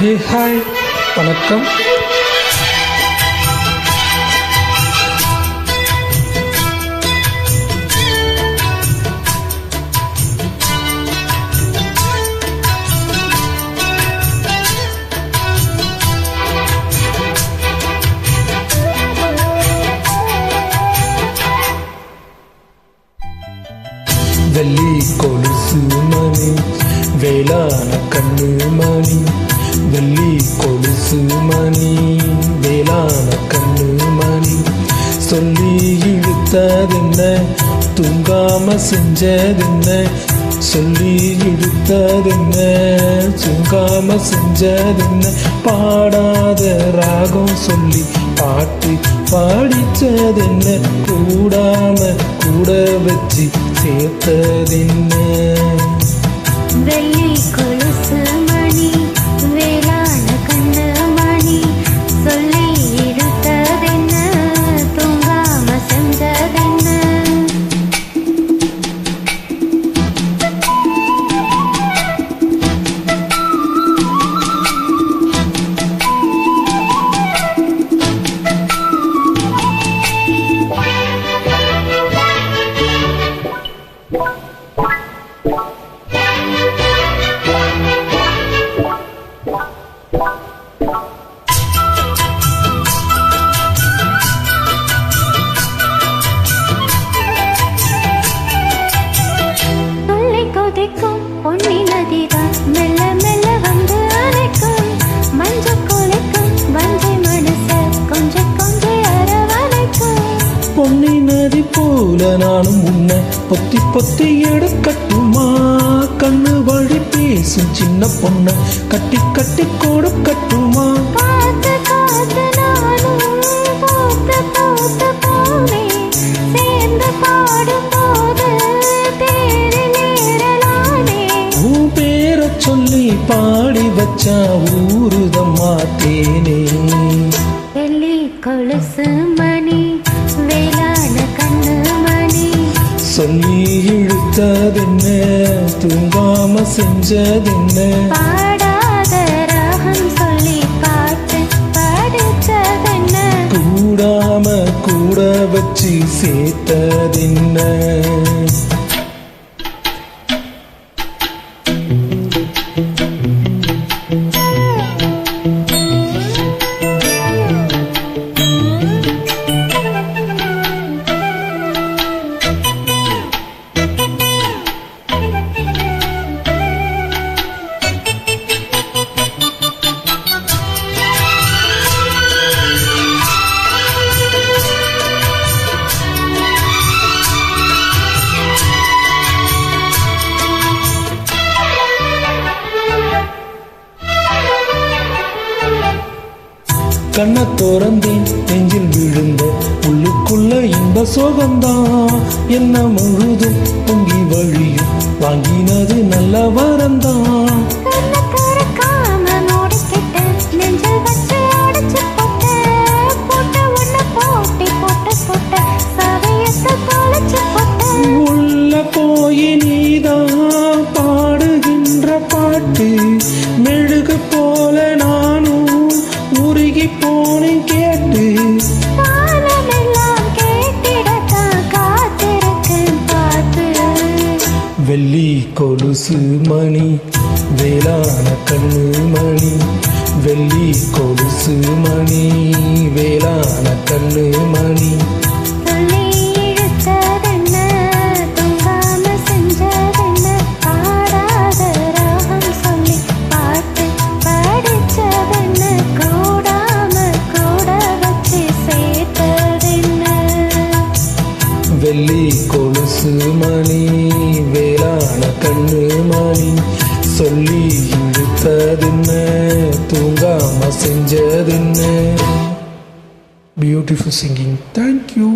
Hi, வணக்கம். வெள்ளி கொலுசு மணி, வேளான கண்ணு மணி, வெள்ளி கொலுசு மணி, வேளான கண்ணு மணி, சொல்லி இழுத்ததென்ன, தூங்காம செஞ்சதென்ன, சொல்லி இழுத்ததென்ன, தூங்காம செஞ்சதென்ன, பாடாத ராகம் சொல்லி பாட்டு பாடிச்சதென்ன, கூடாம கூட வச்சு சேர்த்ததென்ன. வெள்ளி கொலுசு மணி, வேளான கண்ணு மணி, சொல்லி இழுத்ததென்ன, தூங்காம செஞ்சதென்ன. பொன்னி நதிதான் மெல்ல மெல்ல வந்து அணைக்கும், மஞ்ச குளிக்கும் வஞ்சை மனச கொஞ்சம் கொஞ்சம் அரவணைக்கும். பொன்னி நதி போல நானும் உன்னை பொத்தி பொத்தி எடுக்கட்டுமா, கண்ணு வழி பேசும் சின்ன பொண்ண கட்டி கட்டி கொடுக்கட்டுமா. காத்து காத்து நானும் போத்து போத்து போவே, சேர்ந்து பாடும் போது தேறி நேரலானே. உன் பேரை சொல்லி பாடி வச்சா ஊருதம்மா தேனே. வெள்ளி கொலுசு மணி, வேளான கண்ணு மணி, சொல்லி இழுத்ததென்ன, தூங்காம செஞ்சதென்ன, பாடாத ராகம் சொல்லி பாட்டு பாடிச்சதென்ன, கூடாம கூட வச்சு சேர்த்ததென்ன. கண்ண தோறந்தேன் நெஞ்சில் விழுந்த உள்ளுக்குள்ள இன்ப சோகந்தான், என்ன முழுதும் பொங்கி வழியும் வாங்கினது நல்ல வரந்தான். உள்ள போய் நீதான் பாடுகின்ற பாட்டு, மெழுகு போல நானும் உருகி போனேன் கேட்டு. வெள்ளி கொலுசு மணி, வேளான கண்ணு மணி, வெள்ளி கொலுசு மணி, வேளான கண்ணு மணி, வெள்ளி கொலுசு மணி, வேளான கண்ணு மணி, சொல்லி இழுத்ததென்ன, தூங்காம செஞ்சதென்ன. Beautiful singing. தேங்க்யூ.